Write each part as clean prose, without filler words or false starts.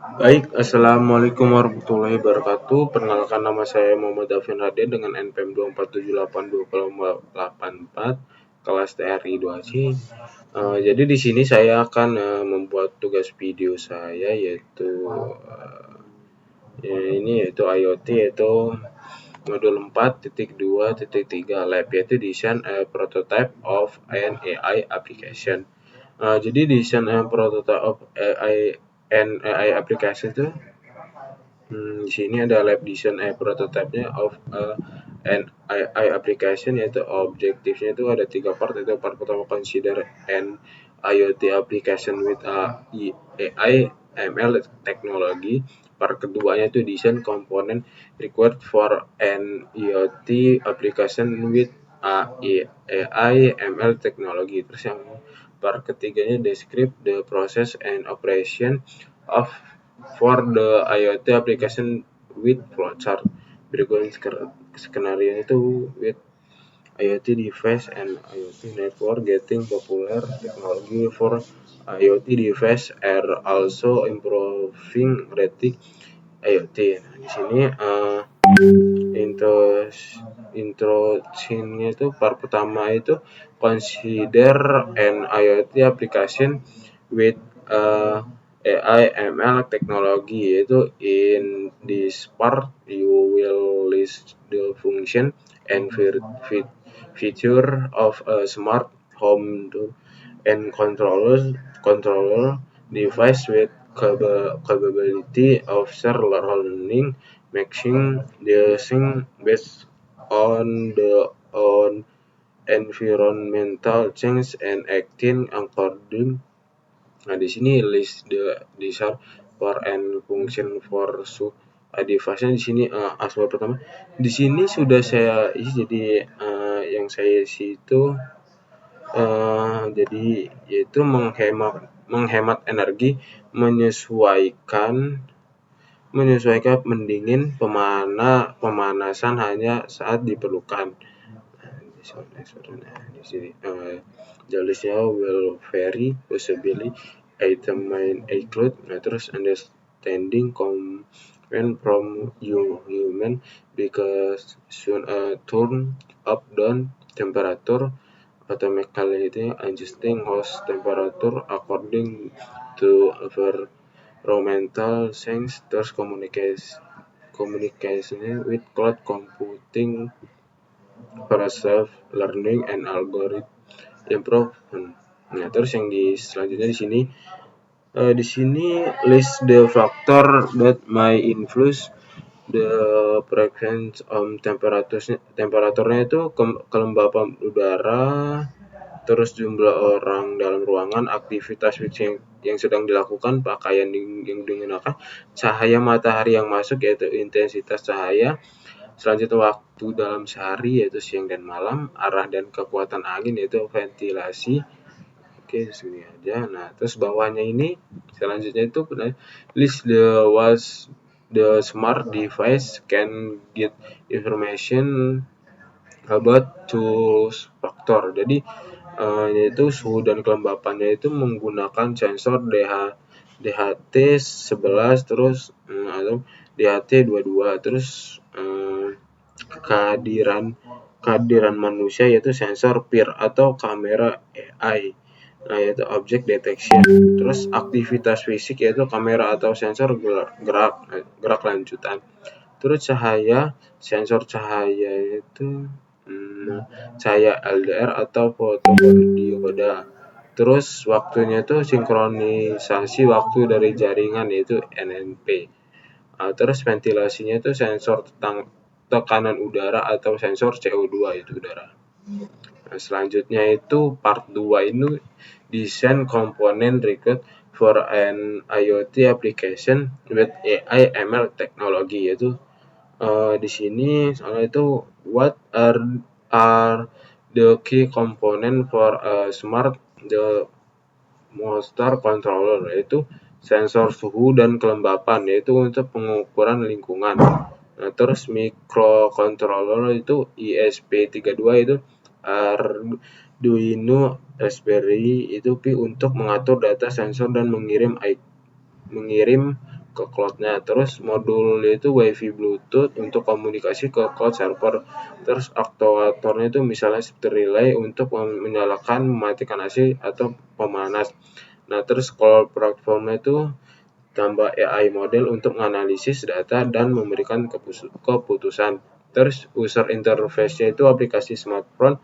Baik, Assalamualaikum warahmatullahi wabarakatuh. Perkenalkan, nama saya Muhammad Dafin Raden dengan NPM 24782,84 kelas TRI 2C. Jadi di sini saya akan membuat tugas video saya yaitu yaitu IoT, yaitu modul 4.2.3 lab, yaitu design a prototype of an AI application. Jadi design a prototype of AI application itu di sini ada lab design prototype-nya of an AI application, yaitu objektifnya itu ada 3 part. Itu part pertama, consider an IoT application with AI ML technology. Part keduanya itu design component required for an IoT application with AI ML technology. Terus yang part ketiganya, describe the process and operation of for the IoT application with flowchart. Berikut skenario itu with IoT device and IoT network getting popular. Technology for IoT device are also improving rating IoT. Nah, di sini introduction-nya itu part pertama itu consider an IoT application with AI ML technology, yaitu in this part you will list the function and feature of a smart home and controller device with capability of share learning, matching the thing based on the on environmental change and acting according. Nah, di sini list the desire for and function for su device-nya di sini aspek pertama. Di sini sudah saya isi, jadi yang saya isi itu jadi yaitu menghemat energi, menyesuaikan pendingin pemanasan hanya saat diperlukan. Di sini the listnya will vary, possibly item may include. Nah, terus understanding comment from human because soon turn up down temperature automatically adjusting host temperature according to environmental change. Terus communication with cloud computing for self-learning and algorithm improvement. Nah, terus yang selanjutnya di sini list the factor that may influence the preference temperaturnya itu kelembapan udara, terus jumlah orang dalam ruangan, aktivitas yang sedang dilakukan, pakaian yang digunakan, cahaya matahari yang masuk yaitu intensitas cahaya, selanjutnya waktu dalam sehari yaitu siang dan malam, arah dan kekuatan angin yaitu ventilasi. Oke, segini aja. Nah, terus bawahnya ini selanjutnya itu list the smart device can get information about two factor. Jadi yaitu suhu dan kelembapannya itu menggunakan sensor DHT11 terus atau DHT22, terus kehadiran manusia yaitu sensor PIR atau kamera AI, yaitu object detection. Terus aktivitas fisik yaitu kamera atau sensor gerak lanjutan. Terus sensor cahaya itu cahaya LDR atau fotodioda. Terus waktunya itu sinkronisasi waktu dari jaringan yaitu NNP. Terus ventilasinya itu sensor tekanan udara atau sensor CO2 itu udara. Nah, selanjutnya itu part 2 ini design component required for an IoT application with AI ML technology, yaitu di sini soalnya itu what are the key component for a smart the motor controller, yaitu sensor suhu dan kelembapan, yaitu untuk pengukuran lingkungan. Nah, terus microcontroller itu ESP32 itu Arduino Raspberry itu Pi untuk mengatur data sensor dan mengirim ke cloud-nya. Terus modulnya itu WiFi Bluetooth untuk komunikasi ke cloud server. Terus aktuatornya itu misalnya seperti relay untuk menyalakan, mematikan AC atau pemanas. Nah, terus kalau platformnya itu tambah AI model untuk menganalisis data dan memberikan keputusan. Terus user interface-nya itu aplikasi smartphone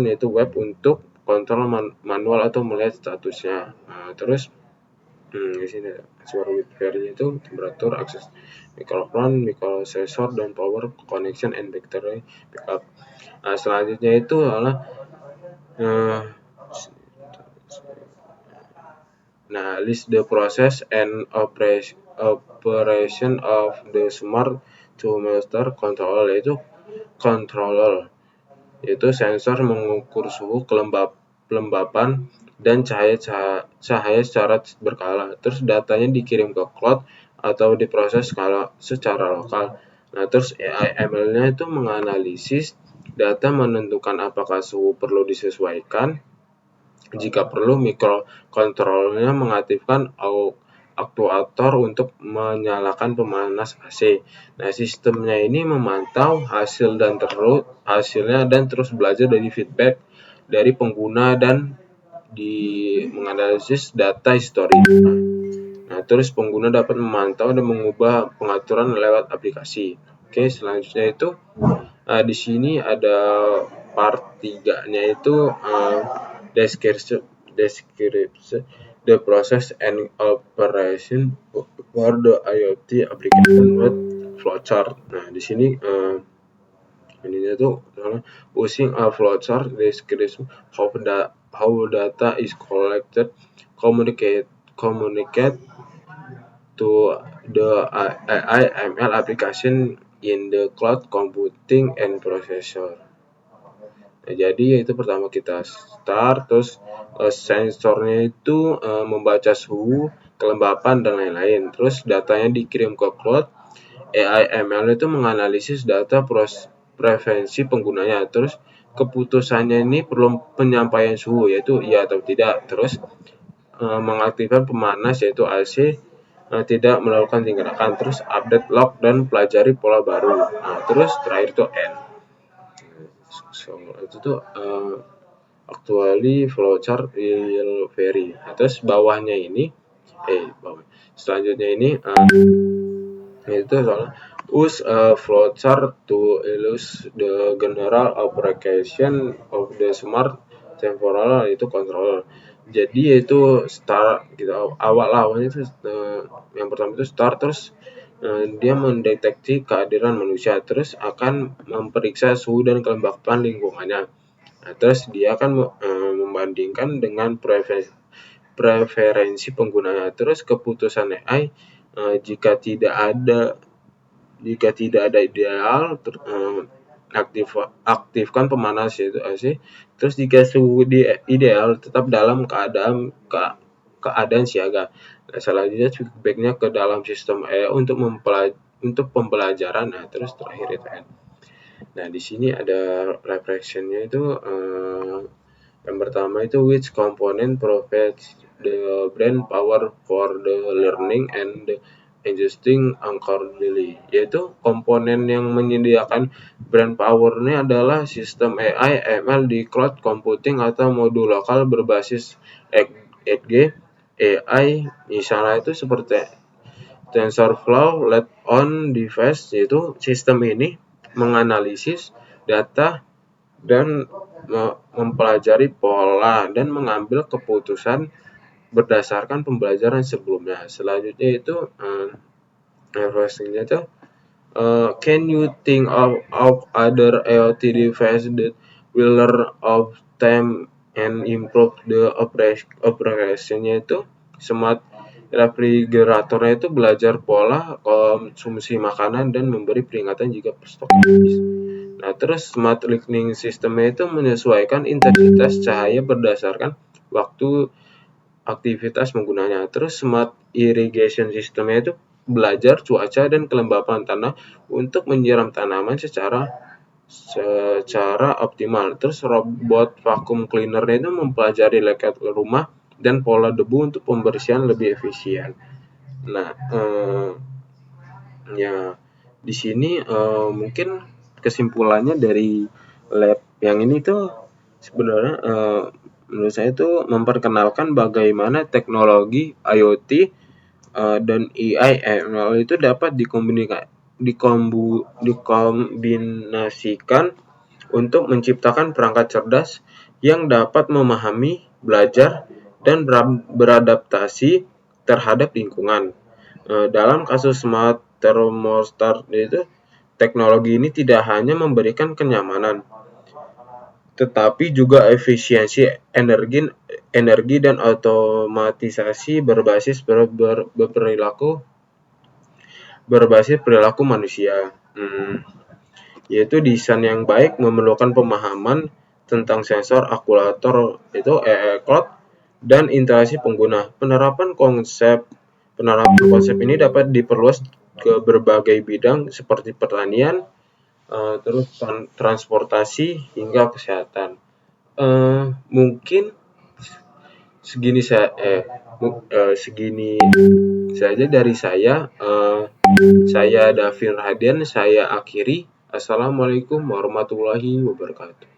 yaitu web untuk kontrol manual atau melihat statusnya. Nah, terus di sini suara with varinya itu temperatur, akses microphone, microprocessor, dan power connection and battery backup. Nah, selanjutnya itu adalah list the process and operation of the smart thermostat controller, yaitu sensor mengukur suhu, kelembapan, dan cahaya secara berkala. Terus datanya dikirim ke cloud atau diproses secara lokal. Nah, terus AI ML-nya itu menganalisis data, menentukan apakah suhu perlu disesuaikan. Jika perlu, microcontrollernya mengaktifkan aktuator untuk menyalakan pemanas AC. Nah, sistemnya ini memantau hasilnya dan terus belajar dari feedback dari pengguna dan menganalisis data histori. Nah, terus pengguna dapat memantau dan mengubah pengaturan lewat aplikasi. Oke, selanjutnya itu di sini ada part 3-nya itu description the process and operation for the IoT application with flowchart. Nah, di sini ininya tuh using a flowchart description how data is collected, communicate to the AI ML application in the cloud computing and processor. Nah, jadi itu pertama kita start, terus sensornya itu membaca suhu, kelembapan, dan lain-lain. Terus datanya dikirim ke cloud. AI ML itu menganalisis data preferensi penggunanya. Terus keputusannya ini perlu penyampaian suhu, yaitu iya atau tidak. Terus mengaktifkan pemanas, yaitu AC, tidak melakukan tindakan. Terus update log dan pelajari pola baru. Nah, terus terakhir itu end. So, itu tuh actually flowchart will vary. Terus bawahnya ini selanjutnya ini itu soal use a flowchart to illustrate the general operation of the smart temporal itu controller. Jadi itu start gitu, awalnya itu yang pertama itu start, terus dia mendeteksi kehadiran manusia, terus akan memeriksa suhu dan kelembapan lingkungannya. Nah, terus dia akan membandingkan dengan preferensi penggunanya. Terus keputusan AI jika tidak ada ideal, aktifkan pemanas, yaitu AC. Terus jika suhu ideal, tetap dalam keadaan siaga. Nah, selanjutnya feedbacknya ke dalam sistem AI untuk pembelajaran. Nah, terus terakhir itu end. Nah, di sini ada reflectionnya itu yang pertama itu which component provides the brain power for the learning and the adjusting accordingly, yaitu komponen yang menyediakan brain power ini adalah sistem AI ML di cloud computing atau modul lokal berbasis 8G AI, misalnya itu seperti TensorFlow Let on Device, yaitu sistem ini menganalisis data dan mempelajari pola dan mengambil keputusan berdasarkan pembelajaran sebelumnya. Selanjutnya itu refreshingnya itu can you think of other IoT device that will learn of time and improve the operation-nya itu smart refrigeratornya itu belajar pola konsumsi makanan dan memberi peringatan jika stok habis. Nah, terus smart lighting systemnya itu menyesuaikan intensitas cahaya berdasarkan waktu aktivitas penggunanya. Terus smart irrigation systemnya itu belajar cuaca dan kelembapan tanah untuk menyiram tanaman secara optimal. Terus robot vacuum cleaner itu mempelajari layout rumah dan pola debu untuk pembersihan lebih efisien. Nah, ya di sini mungkin kesimpulannya dari lab yang ini tuh sebenarnya menurut saya tuh memperkenalkan bagaimana teknologi IoT dan AI ML itu dapat dikombinasikan untuk menciptakan perangkat cerdas yang dapat memahami, belajar, dan beradaptasi terhadap lingkungan. Dalam kasus smart thermostat itu, teknologi ini tidak hanya memberikan kenyamanan, tetapi juga efisiensi energi dan otomatisasi berbasis perilaku manusia. Yaitu desain yang baik memerlukan pemahaman tentang sensor, akumulator itu cloud dan interaksi pengguna. Penerapan konsep ini dapat diperluas ke berbagai bidang seperti pertanian, terus transportasi hingga kesehatan. Mungkin segini saja dari saya. Saya Davin Radian, saya akhiri. Assalamualaikum warahmatullahi wabarakatuh.